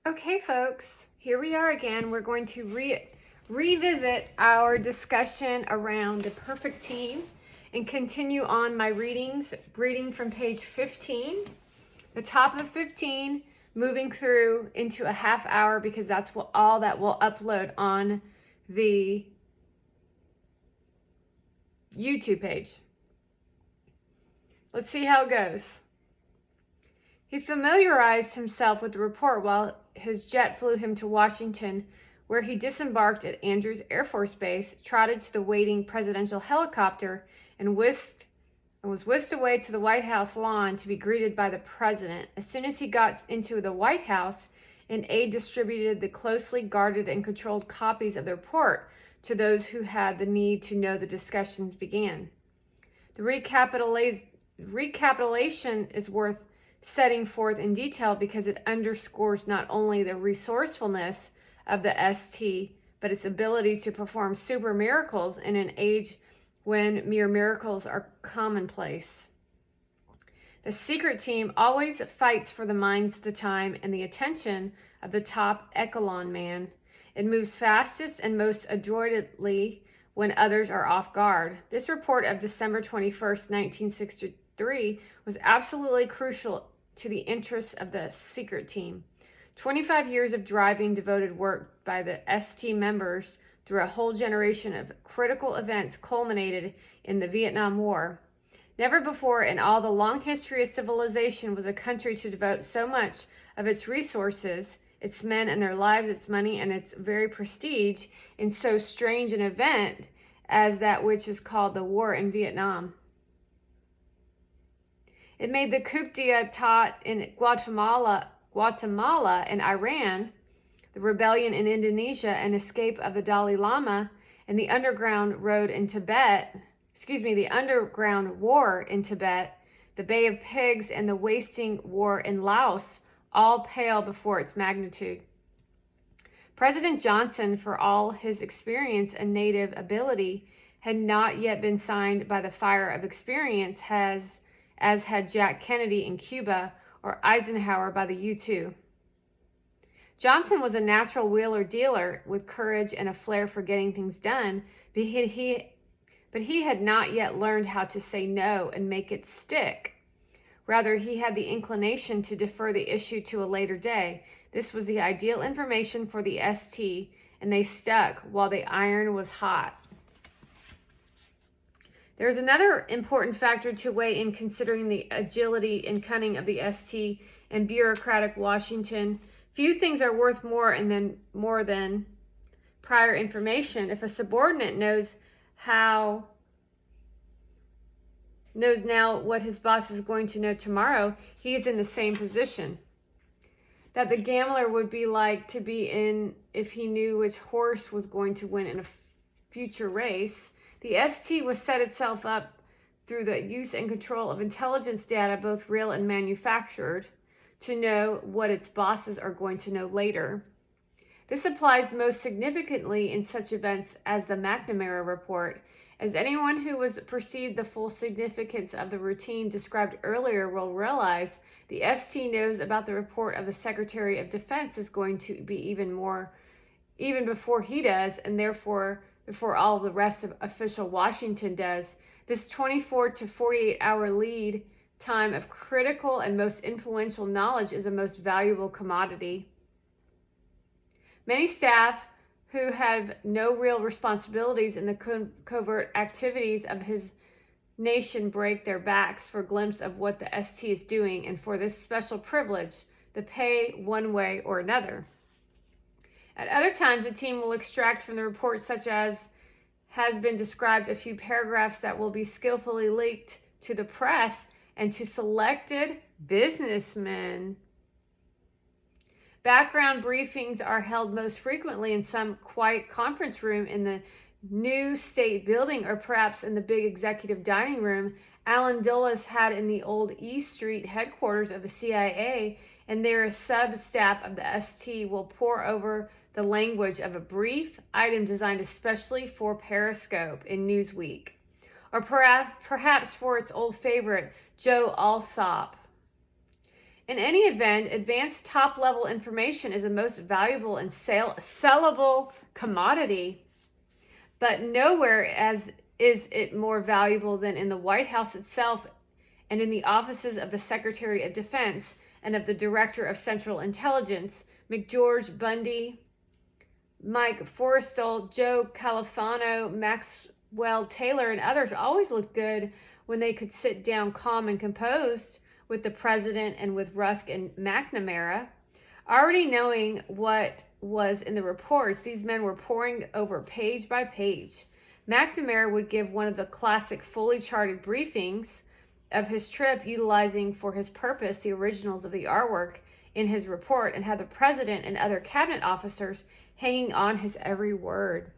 Okay, folks, here we are again. We're going to revisit our discussion around the perfect team and continue on my reading from page 15, the top of 15, moving through into a half hour because that's all that we'll upload on the YouTube page. Let's see how it goes. He familiarized himself with the report while his jet flew him to Washington, where he disembarked at Andrews Air Force Base, trotted to the waiting presidential helicopter, and was whisked away to the White House lawn to be greeted by the president. As soon as he got into the White House, an aide distributed the closely guarded and controlled copies of the report to those who had the need to know the discussions began. The recapitulation is worth setting forth in detail because it underscores not only the resourcefulness of the ST, but its ability to perform super miracles in an age when mere miracles are commonplace. The secret team always fights for the minds, the time, and the attention of the top echelon man. It moves fastest and most adroitly when others are off guard. This report of December 21st, 1963 was absolutely crucial to the interests of the secret team. 25 years of driving devoted work by the ST members through a whole generation of critical events culminated in the Vietnam War. Never before in all the long history of civilization was a country to devote so much of its resources, its men and their lives, its money, and its very prestige in so strange an event as that which is called the war in Vietnam. It made the coup d'etat in Guatemala and Iran, the rebellion in Indonesia and escape of the Dalai Lama, and the underground war in Tibet, the Bay of Pigs, and the wasting war in Laos all pale before its magnitude. President Johnson, for all his experience and native ability, had not yet been signed by the fire of experience as had Jack Kennedy in Cuba or Eisenhower by the U-2. Johnson was a natural wheeler-dealer with courage and a flair for getting things done, but he had not yet learned how to say no and make it stick. Rather, he had the inclination to defer the issue to a later day. This was the ideal information for the ST, and they stuck while the iron was hot. There is another important factor to weigh in considering the agility and cunning of the ST and bureaucratic Washington. Few things are worth more than prior information. If a subordinate knows now what his boss is going to know tomorrow, he is in the same position that the gambler would be like to be in if he knew which horse was going to win in a future race. The ST was set itself up through the use and control of intelligence data, both real and manufactured, to know what its bosses are going to know later. This applies most significantly in such events as the McNamara report, as anyone who has perceived the full significance of the routine described earlier will realize. The ST knows about the report of the Secretary of Defense is going to be even before he does, and therefore before all the rest of official Washington does. This 24 to 48 hour lead time of critical and most influential knowledge is a most valuable commodity. Many staff who have no real responsibilities in the covert activities of his nation break their backs for a glimpse of what the ST is doing, and for this special privilege, the pay one way or another. At other times, the team will extract from the report, such as has been described, a few paragraphs that will be skillfully leaked to the press and to selected businessmen. Background briefings are held most frequently in some quiet conference room in the new state building, or perhaps in the big executive dining room Allen Dulles had in the old E Street headquarters of the CIA, and there a sub-staff of the ST will pore over the language of a brief item designed especially for Periscope in Newsweek, or perhaps for its old favorite, Joe Alsop. In any event, advanced top-level information is a most valuable and sellable commodity, but nowhere is it more valuable than in the White House itself and in the offices of the Secretary of Defense and of the Director of Central Intelligence, McGeorge Bundy, Mike Forrestal, Joe Califano, Maxwell Taylor, and others always looked good when they could sit down calm and composed with the president and with Rusk and McNamara. Already knowing what was in the reports, these men were poring over page by page. McNamara would give one of the classic fully charted briefings of his trip, utilizing for his purpose the originals of the artwork in his report, and had the president and other cabinet officers hanging on his every word.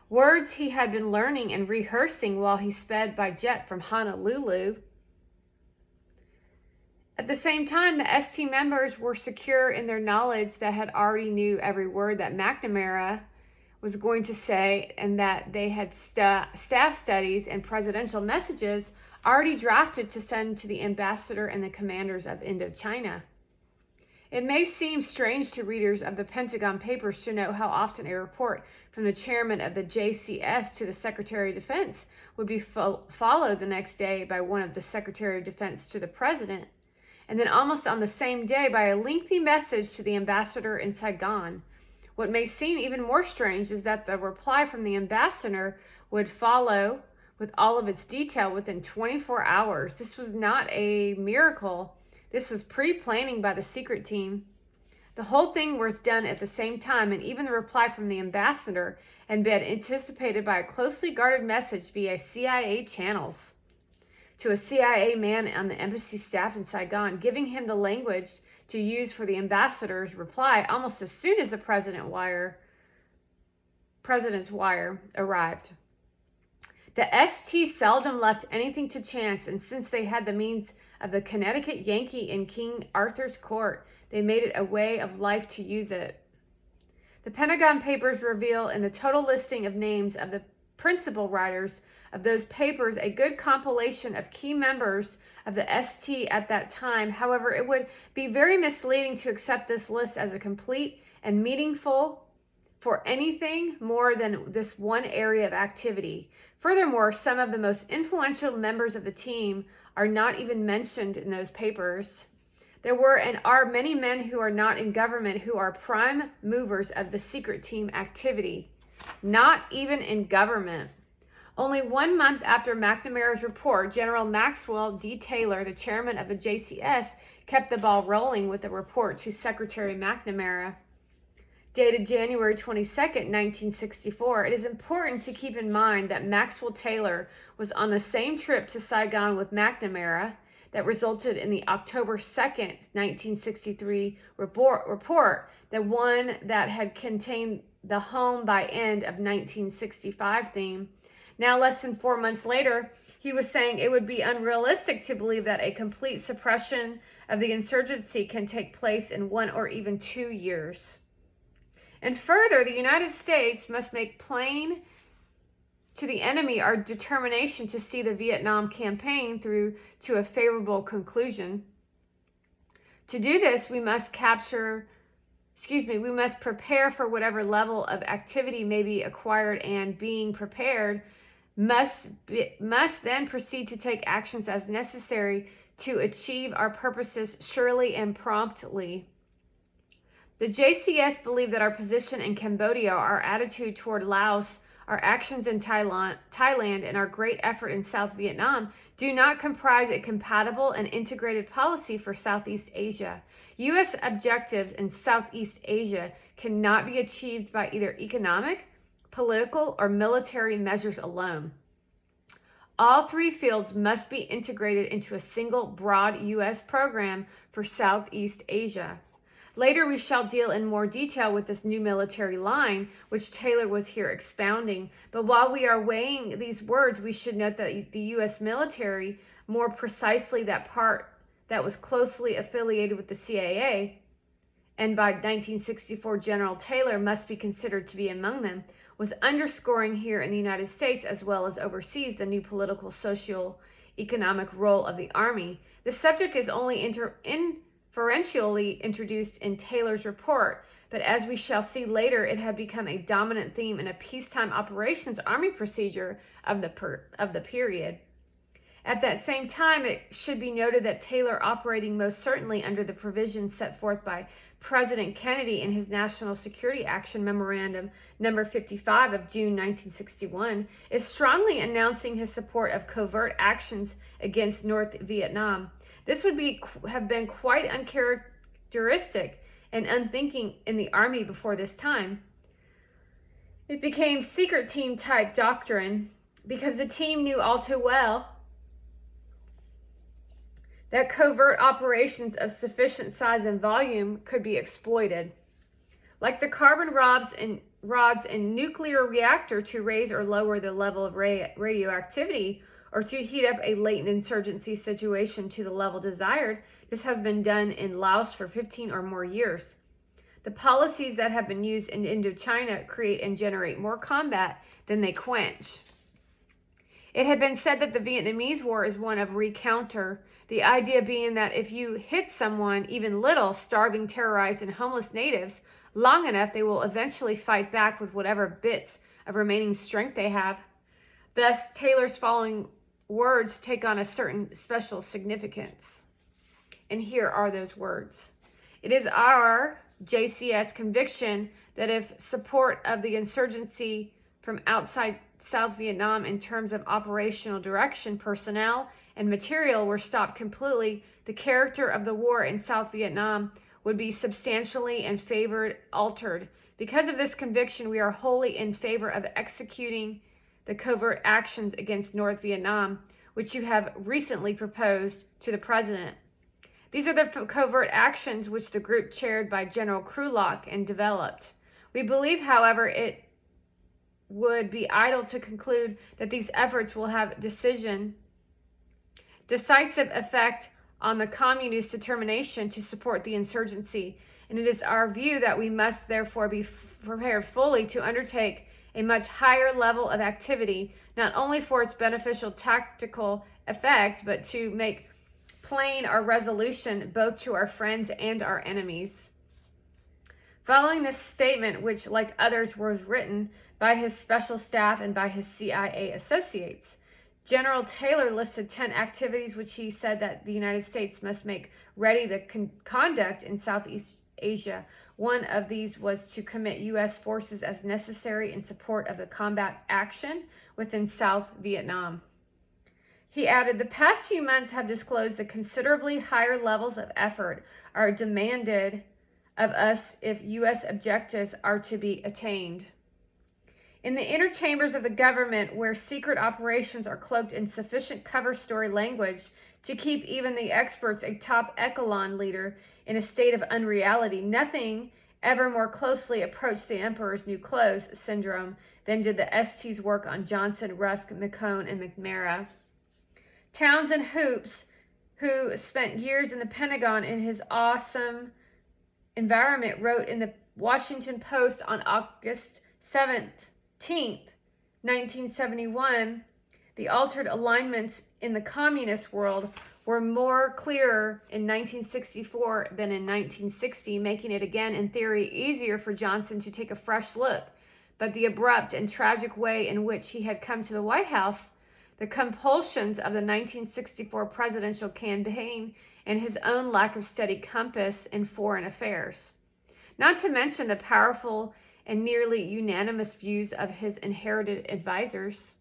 Words he had been learning and rehearsing while he sped by jet from Honolulu. At the same time, the ST members were secure in their knowledge that had already knew every word that McNamara was going to say, and that they had staff studies and presidential messages already drafted to send to the ambassador and the commanders of Indochina. It may seem strange to readers of the Pentagon Papers to note how often a report from the chairman of the JCS to the Secretary of Defense would be followed the next day by one of the Secretary of Defense to the President, and then almost on the same day by a lengthy message to the ambassador in Saigon. What may seem even more strange is that the reply from the ambassador would follow with all of its detail within 24 hours. This was not a miracle. This was pre-planning by the secret team. The whole thing was done at the same time, and even the reply from the ambassador had been anticipated by a closely guarded message via CIA channels to a CIA man on the embassy staff in Saigon, giving him the language to use for the ambassador's reply almost as soon as the president's wire arrived. The ST seldom left anything to chance, and since they had the means of the Connecticut Yankee in King Arthur's court, they made it a way of life to use it. The Pentagon Papers reveal in the total listing of names of the principal writers of those papers a good compilation of key members of the ST at that time. However, it would be very misleading to accept this list as a complete and meaningful for anything more than this one area of activity. Furthermore, some of the most influential members of the team are not even mentioned in those papers. There were and are many men who are not in government who are prime movers of the secret team activity. Not even in government. Only 1 month after McNamara's report, General Maxwell D. Taylor, the chairman of the JCS, kept the ball rolling with a report to Secretary McNamara. Dated January 22, 1964, it is important to keep in mind that Maxwell Taylor was on the same trip to Saigon with McNamara that resulted in the October 2nd, 1963 report, the one that had contained the home by end of 1965 theme. Now, less than 4 months later, he was saying it would be unrealistic to believe that a complete suppression of the insurgency can take place in 1 or even 2 years. And further, the United States must make plain to the enemy our determination to see the Vietnam campaign through to a favorable conclusion. To do this, we must prepare for whatever level of activity may be acquired, and being prepared must then proceed to take actions as necessary to achieve our purposes surely and promptly. The JCS believe that our position in Cambodia, our attitude toward Laos, our actions in Thailand, and our great effort in South Vietnam do not comprise a compatible and integrated policy for Southeast Asia. U.S. objectives in Southeast Asia cannot be achieved by either economic, political, or military measures alone. All three fields must be integrated into a single broad U.S. program for Southeast Asia. Later, we shall deal in more detail with this new military line, which Taylor was here expounding. But while we are weighing these words, we should note that the U.S. military, more precisely that part that was closely affiliated with the CIA, and by 1964 General Taylor must be considered to be among them, was underscoring here in the United States as well as overseas the new political, social, economic role of the Army. The subject is only inferentially introduced in Taylor's report, but as we shall see later, it had become a dominant theme in a peacetime operations Army procedure of the period. At that same time, it should be noted that Taylor, operating most certainly under the provisions set forth by President Kennedy in his National Security Action Memorandum number 55 of June 1961, is strongly announcing his support of covert actions against North Vietnam. This would have been quite uncharacteristic and unthinking in the Army before this time. It became secret team type doctrine because the team knew all too well that covert operations of sufficient size and volume could be exploited. Like the carbon rods in nuclear reactor to raise or lower the level of radioactivity or to heat up a latent insurgency situation to the level desired, this has been done in Laos for 15 or more years. The policies that have been used in Indochina create and generate more combat than they quench. It had been said that the Vietnamese War is one of recounter, the idea being that if you hit someone, even little, starving, terrorized, and homeless natives, long enough, they will eventually fight back with whatever bits of remaining strength they have. Thus, Taylor's following words take on a certain special significance. And here are those words. It is our JCS conviction that if support of the insurgency from outside South Vietnam in terms of operational direction, personnel, and material were stopped completely, the character of the war in South Vietnam would be substantially and altered. Because of this conviction, we are wholly in favor of executing the covert actions against North Vietnam, which you have recently proposed to the President. These are the covert actions which the group chaired by General Krulak and developed. We believe, however, it would be idle to conclude that these efforts will have decisive effect on the communist determination to support the insurgency, and it is our view that we must therefore be prepared fully to undertake a much higher level of activity, not only for its beneficial tactical effect, but to make plain our resolution both to our friends and our enemies. Following this statement, which, like others, was written by his special staff and by his CIA associates, General Taylor listed 10 activities which he said that the United States must make ready the conduct in Southeast Asia. One of these was to commit U.S. forces as necessary in support of the combat action within South Vietnam. He added, the past few months have disclosed that considerably higher levels of effort are demanded of us if U.S. objectives are to be attained. In the inner chambers of the government, where secret operations are cloaked in sufficient cover story language to keep even the experts a top echelon leader in a state of unreality, nothing ever more closely approached the Emperor's New Clothes syndrome than did the ST's work on Johnson, Rusk, McCone, and McNamara. Townsend Hoops, who spent years in the Pentagon in his awesome environment, wrote in the Washington Post on August 17th, 1971, the altered alignments in the communist world were more clearer in 1964 than in 1960, making it again, in theory, easier for Johnson to take a fresh look. But the abrupt and tragic way in which he had come to the White House, the compulsions of the 1964 presidential campaign, and his own lack of steady compass in foreign affairs. Not to mention the powerful and nearly unanimous views of his inherited advisors,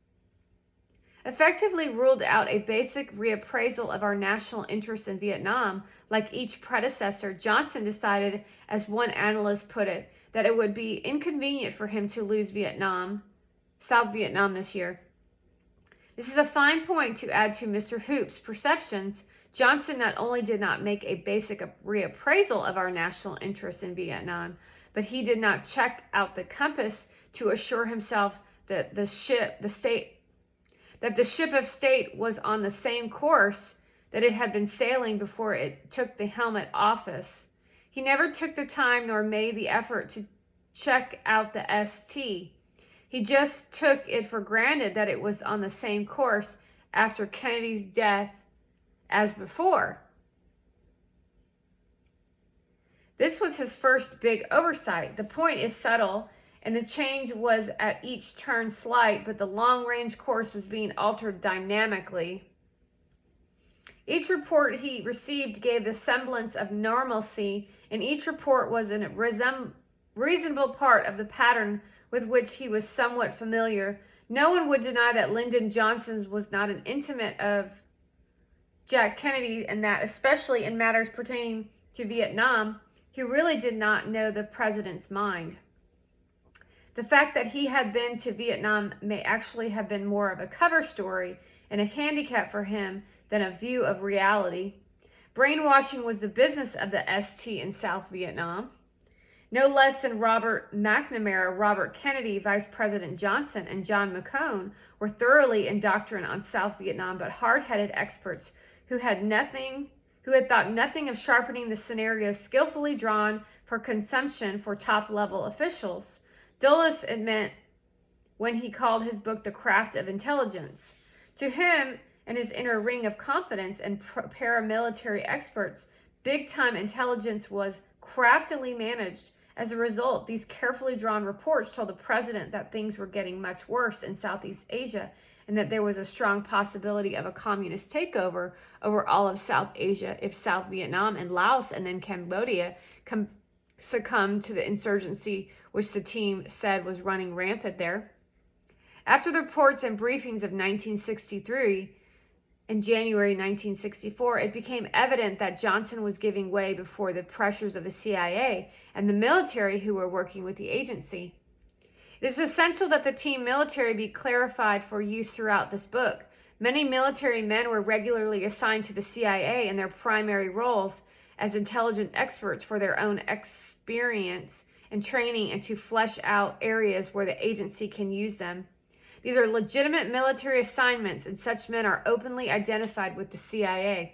effectively ruled out a basic reappraisal of our national interests in Vietnam. Like each predecessor, Johnson decided, as one analyst put it, that it would be inconvenient for him to lose South Vietnam this year. This is a fine point to add to Mr. Hoop's perceptions. Johnson not only did not make a basic reappraisal of our national interests in Vietnam, but he did not check out the compass to assure himself that the ship of state was on the same course that it had been sailing before it took the helmet office. He never took the time nor made the effort to check out the ST. He just took it for granted that it was on the same course after Kennedy's death as before. This was his first big oversight. The point is subtle, and the change was at each turn slight, but the long-range course was being altered dynamically. Each report he received gave the semblance of normalcy, and each report was a reasonable part of the pattern with which he was somewhat familiar. No one would deny that Lyndon Johnson was not an intimate of Jack Kennedy, and that, especially in matters pertaining to Vietnam, he really did not know the president's mind. The fact that he had been to Vietnam may actually have been more of a cover story and a handicap for him than a view of reality. Brainwashing was the business of the ST in South Vietnam. No less than Robert McNamara, Robert Kennedy, Vice President Johnson, and John McCone were thoroughly indoctrinated on South Vietnam, but hard-headed experts who had thought nothing of sharpening the scenario skillfully drawn for consumption for top-level officials. Dulles admit when he called his book The Craft of Intelligence. To him and his inner ring of confidence and paramilitary experts, big-time intelligence was craftily managed. As a result, these carefully drawn reports told the president that things were getting much worse in Southeast Asia and that there was a strong possibility of a communist takeover over all of South Asia if South Vietnam and Laos and then Cambodia succumbed to the insurgency which the team said was running rampant there. After the reports and briefings of 1963 and January 1964, it became evident that Johnson was giving way before the pressures of the CIA and the military who were working with the agency. It is essential that the team military be clarified for use throughout this book. Many military men were regularly assigned to the CIA in their primary roles as intelligence experts for their own experience and training and to flesh out areas where the agency can use them. These are legitimate military assignments, and such men are openly identified with the CIA.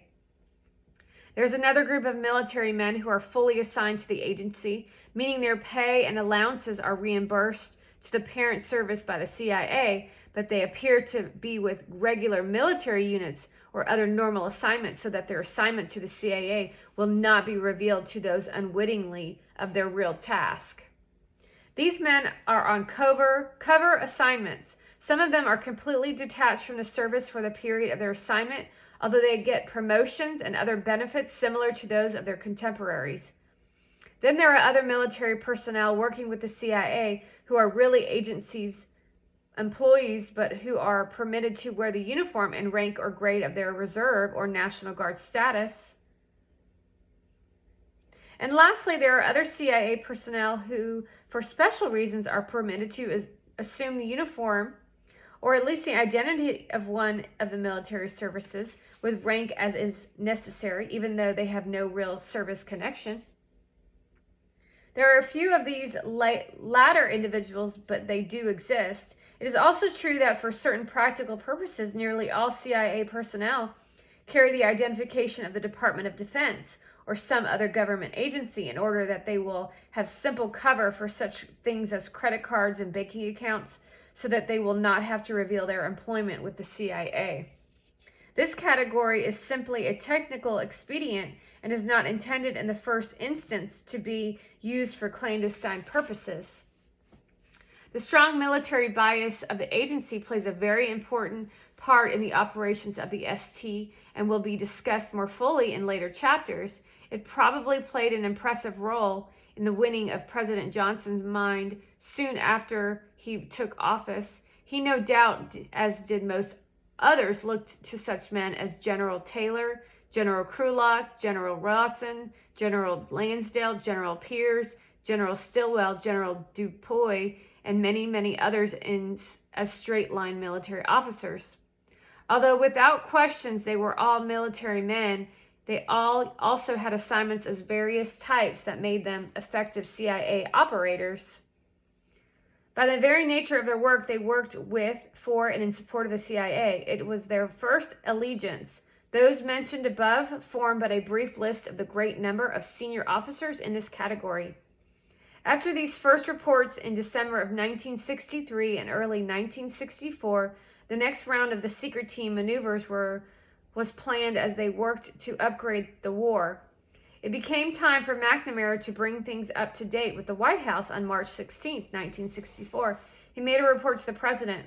There's another group of military men who are fully assigned to the agency, meaning their pay and allowances are reimbursed to the parent service by the CIA, but they appear to be with regular military units or other normal assignments so that their assignment to the CIA will not be revealed to those unwittingly of their real task. These men are on cover assignments. Some of them are completely detached from the service for the period of their assignment, although they get promotions and other benefits similar to those of their contemporaries. Then there are other military personnel working with the CIA who are really agencies' employees, but who are permitted to wear the uniform and rank or grade of their reserve or National Guard status. And lastly, there are other CIA personnel who, for special reasons, are permitted to assume the uniform or at least the identity of one of the military services with rank as is necessary, even though they have no real service connection. There are a few of these latter individuals, but they do exist. It is also true that for certain practical purposes, nearly all CIA personnel carry the identification of the Department of Defense or some other government agency in order that they will have simple cover for such things as credit cards and banking accounts so that they will not have to reveal their employment with the CIA. This category is simply a technical expedient and is not intended in the first instance to be used for clandestine purposes. The strong military bias of the agency plays a very important part in the operations of the ST and will be discussed more fully in later chapters. It probably played an impressive role in the winning of President Johnson's mind soon after he took office. He no doubt, as did most others, looked to such men as General Taylor, General Krulak, General Rawson, General Lansdale, General Pierce, General Stilwell, General Dupuy, and many, many others as straight-line military officers. Although without questions they were all military men, they all also had assignments as various types that made them effective CIA operators. By the very nature of their work, they worked with, for, and in support of the CIA. It was their first allegiance. Those mentioned above form but a brief list of the great number of senior officers in this category. After these first reports in December of 1963 and early 1964, The next round of the secret team maneuvers was planned as they worked to upgrade the war. It became time for McNamara to bring things up to date with the White House on March 16, 1964. He made a report to the president.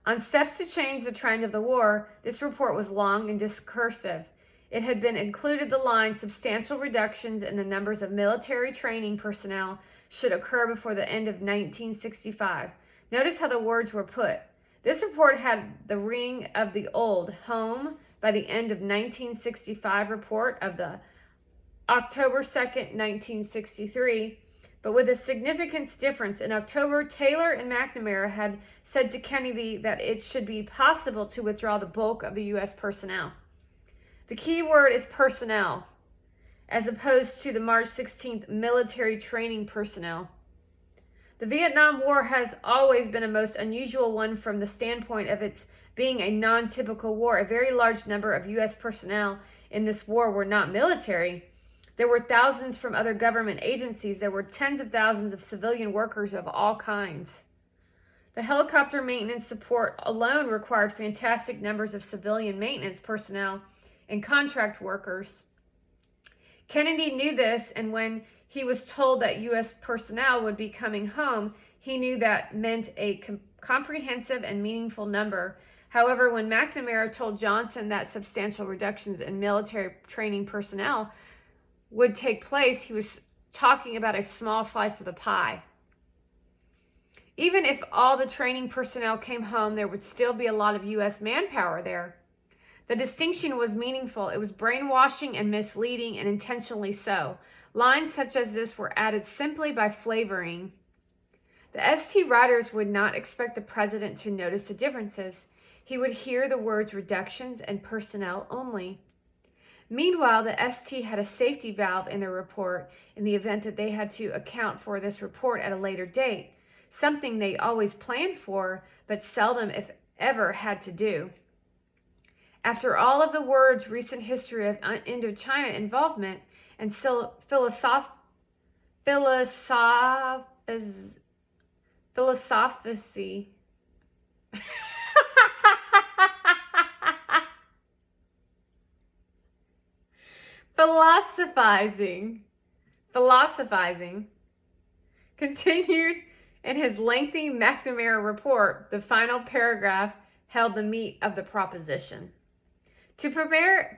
On steps to change the trend of the war, this report was long and discursive. It had been included the line, substantial reductions in the numbers of military training personnel should occur before the end of 1965. Notice how the words were put. This report had the ring of the old home by the end of 1965 report of the October 2nd, 1963, but with a significant difference. In October, Taylor and McNamara had said to Kennedy that it should be possible to withdraw the bulk of the U.S. personnel. The key word is personnel, as opposed to the March 16th military training personnel. The Vietnam War has always been a most unusual one from the standpoint of its being a non-typical war. A very large number of U.S. personnel in this war were not military. There were thousands from other government agencies. There were tens of thousands of civilian workers of all kinds. The helicopter maintenance support alone required fantastic numbers of civilian maintenance personnel and contract workers. Kennedy knew this, and when he was told that U.S. personnel would be coming home, he knew that meant a comprehensive and meaningful number. However, when McNamara told Johnson that substantial reductions in military training personnel would take place, he was talking about a small slice of the pie. Even if all the training personnel came home, there would still be a lot of U.S. manpower there. The distinction was meaningful. It was brainwashing and misleading, and intentionally so. Lines such as this were added simply by flavoring. The ST writers would not expect the president to notice the differences. He would hear the words reductions and personnel only. Meanwhile, the ST had a safety valve in their report in the event that they had to account for this report at a later date, something they always planned for, but seldom, if ever, had to do. After all of the words recent history of Indochina involvement and still philosophy philosophizing continued in his lengthy McNamara report, the final paragraph held the meat of the proposition. To prepare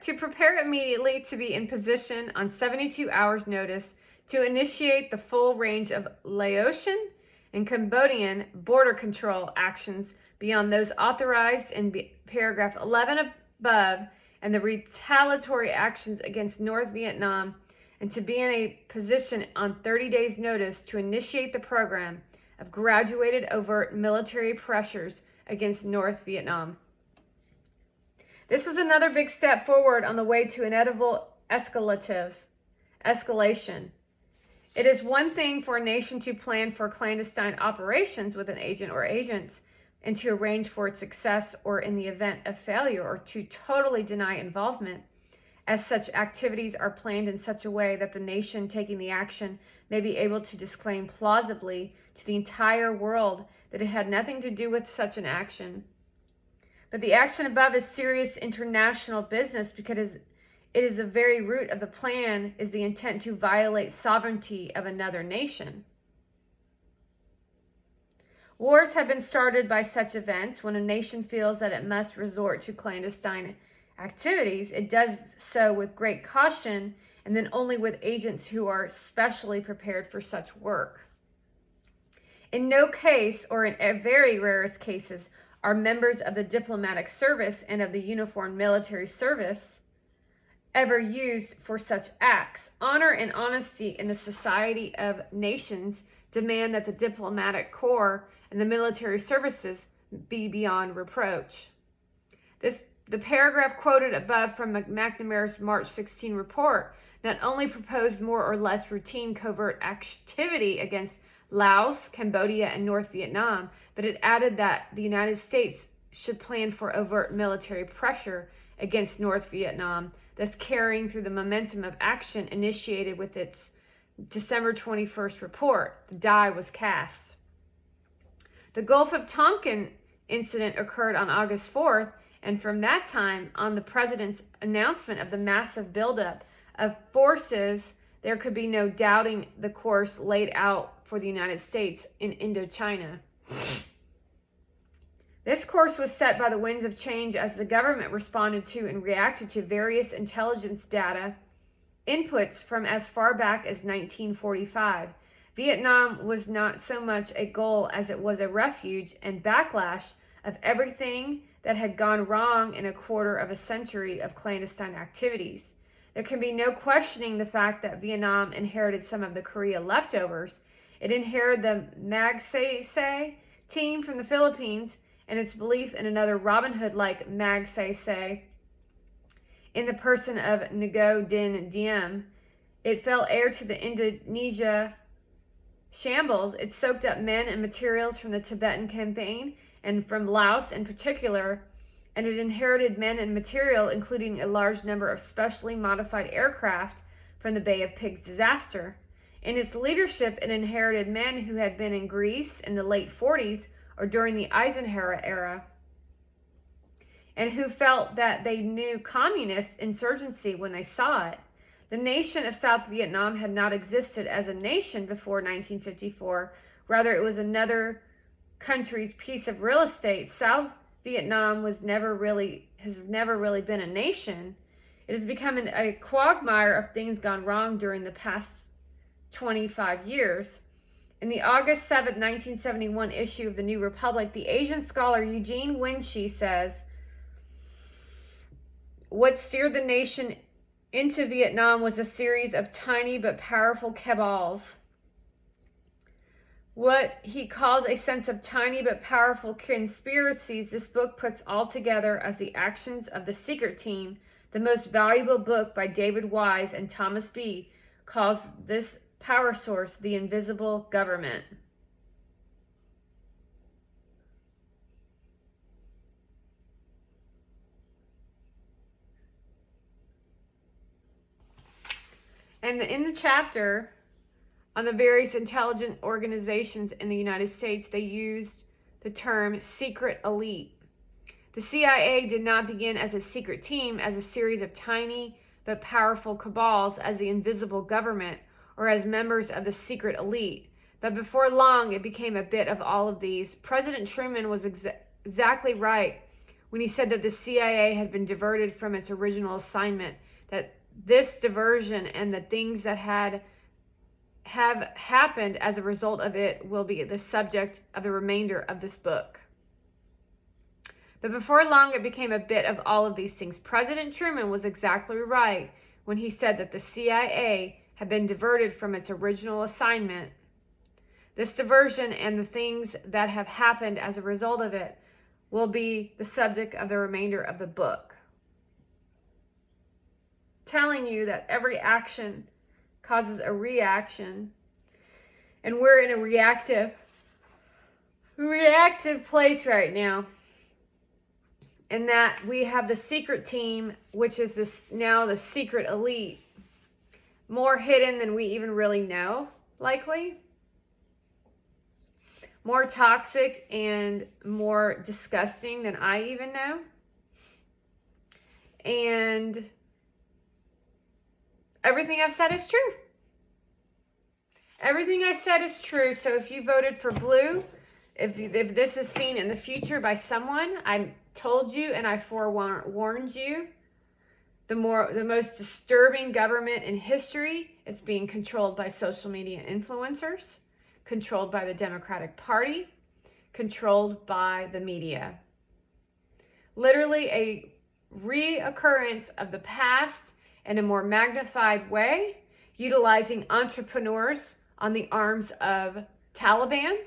immediately to be in position on 72 hours' notice to initiate the full range of Laotian and Cambodian border control actions beyond those authorized in paragraph 11 above, and the retaliatory actions against North Vietnam, and to be in a position on 30 days' notice to initiate the program of graduated overt military pressures against North Vietnam. This was another big step forward on the way to inevitable escalation. It is one thing for a nation to plan for clandestine operations with an agent or agents and to arrange for its success, or in the event of failure, or to totally deny involvement, as such activities are planned in such a way that the nation taking the action may be able to disclaim plausibly to the entire world that it had nothing to do with such an action. But the action above is serious international business, because it is the very root of the plan is the intent to violate sovereignty of another nation. Wars have been started by such events. When a nation feels that it must resort to clandestine activities, it does so with great caution, and then only with agents who are specially prepared for such work. In no case, or in very rarest cases, are members of the diplomatic service and of the uniformed military service ever used for such acts. Honor and honesty in the Society of Nations demand that the diplomatic corps and the military services be beyond reproach. The paragraph quoted above from McNamara's March 16 report not only proposed more or less routine covert activity against Laos, Cambodia, and North Vietnam, but it added that the United States should plan for overt military pressure against North Vietnam, thus carrying through the momentum of action initiated with its December 21st report. The die was cast. The Gulf of Tonkin incident occurred on August 4th, and from that time on, the president's announcement of the massive buildup of forces, there could be no doubting the course laid out for the United States in Indochina. This course was set by the winds of change as the government responded to and reacted to various intelligence data inputs from as far back as 1945. Vietnam was not so much a goal as it was a refuge and backlash of everything that had gone wrong in a quarter of a century of clandestine activities. There can be no questioning the fact that Vietnam inherited some of the Korea leftovers. It inherited the Magsaysay team from the Philippines and its belief in another Robin Hood-like Magsaysay in the person of Ngo Dinh Diem. It fell heir to the Indonesia shambles. It soaked up men and materials from the Tibetan campaign and from Laos in particular, and it inherited men and material, including a large number of specially modified aircraft from the Bay of Pigs disaster. In its leadership, it inherited men who had been in Greece in the late 40s or during the Eisenhower era, and who felt that they knew communist insurgency when they saw it. The nation of South Vietnam had not existed as a nation before 1954. Rather, it was another country's piece of real estate. South Vietnam has never really been a nation. It has become a quagmire of things gone wrong during the past 25 years. In the August 7, 1971 issue of the New Republic, the Asian scholar Eugene Wenchie says, "What steered the nation into Vietnam was a series of tiny but powerful cabals. What he calls a sense of tiny but powerful conspiracies, this book puts all together as the actions of the secret team. The most valuable book by David Wise and Thomas B. calls this power source the invisible government." And in the chapter on the various intelligence organizations in the United States, they used the term secret elite. The CIA did not begin as a secret team, as a series of tiny but powerful cabals, as the invisible government, or as members of the secret elite. But before long, it became a bit of all of these. President Truman was exactly right when he said that the CIA had been diverted from its original assignment, that this diversion and the things that have happened as a result of it will be the subject of the remainder of this book. But before long, it became a bit of all of these things. President Truman was exactly right when he said that the CIA had been diverted from its original assignment. This diversion and the things that have happened as a result of it will be the subject of the remainder of the book. Telling you that every action causes a reaction, and we're in a reactive place right now, and that we have the secret team, which is now the secret elite, more hidden than we even really know, likely, more toxic and more disgusting than I even know, and everything I've said is true. Everything I said is true. So if you voted for blue, if this is seen in the future by someone, I told you and I forewarned you, the most disturbing government in history, it's being controlled by social media influencers, controlled by the Democratic Party, controlled by the media. Literally a reoccurrence of the past in a more magnified way, utilizing entrepreneurs on the arms of Taliban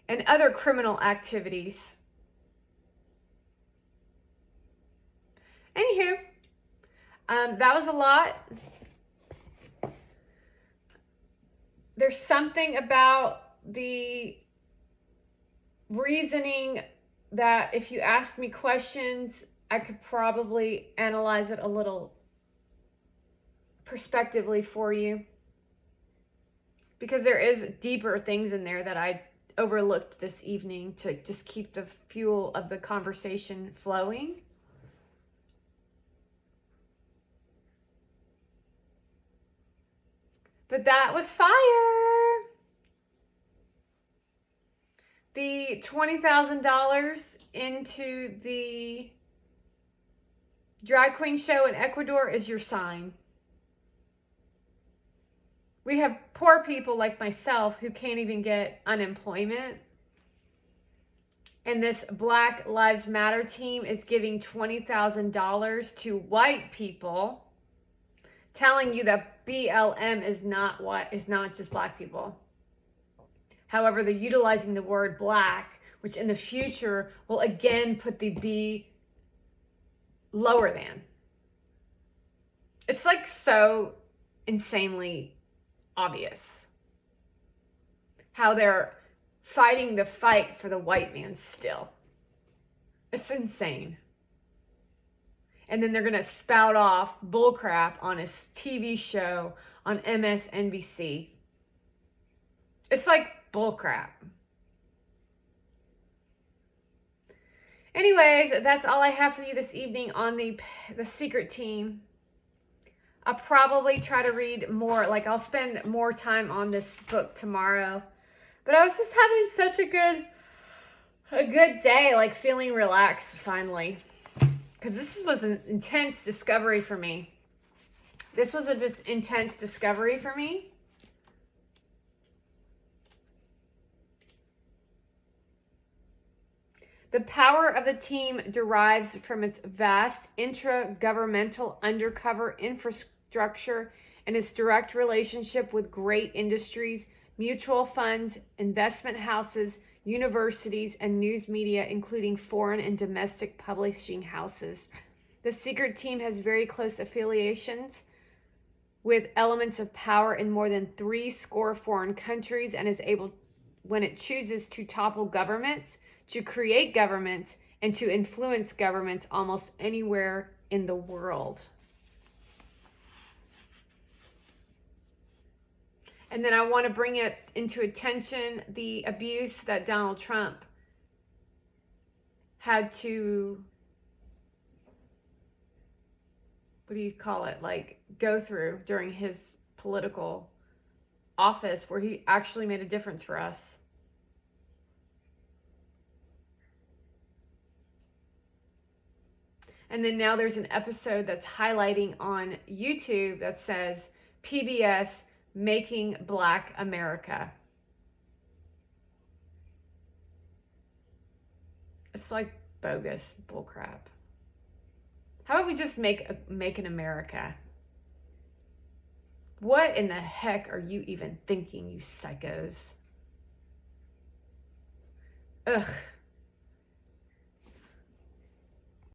and other criminal activities. Anywho, that was a lot. There's something about the reasoning that if you ask me questions, I could probably analyze it a little perspectively for you, because there is deeper things in there that I overlooked this evening to just keep the fuel of the conversation flowing. But that was fire. The $20,000 into the drag queen show in Ecuador is your sign. We have poor people like myself who can't even get unemployment. And this Black Lives Matter team is giving $20,000 to white people, telling you that BLM is not just black people. However, they're utilizing the word black, which in the future will again put the B lower than. It's like so insanely obvious how they're fighting the fight for the white man still. It's insane. And then they're going to spout off bullcrap on a TV show on MSNBC. It's like bullcrap. Anyways, that's all I have for you this evening on the secret team. I'll probably try to read more. Like, I'll spend more time on this book tomorrow. But I was just having such a good day, like feeling relaxed finally. Because this was an intense discovery for me. This was a just intense discovery for me. The power of the team derives from its vast intra-governmental undercover infrastructure and its direct relationship with great industries, mutual funds, investment houses, universities, and news media, including foreign and domestic publishing houses. The secret team has very close affiliations with elements of power in more than 70 foreign countries and is able, when it chooses, to topple governments, to create governments, and to influence governments almost anywhere in the world. And then I want to bring it into attention the abuse that Donald Trump had to, what do you call it, like go through during his political office, where he actually made a difference for us. And then now there's an episode that's highlighting on YouTube that says PBS Making Black America. It's like bogus bullcrap. How about we just make an America? What in the heck are you even thinking, you psychos? Ugh.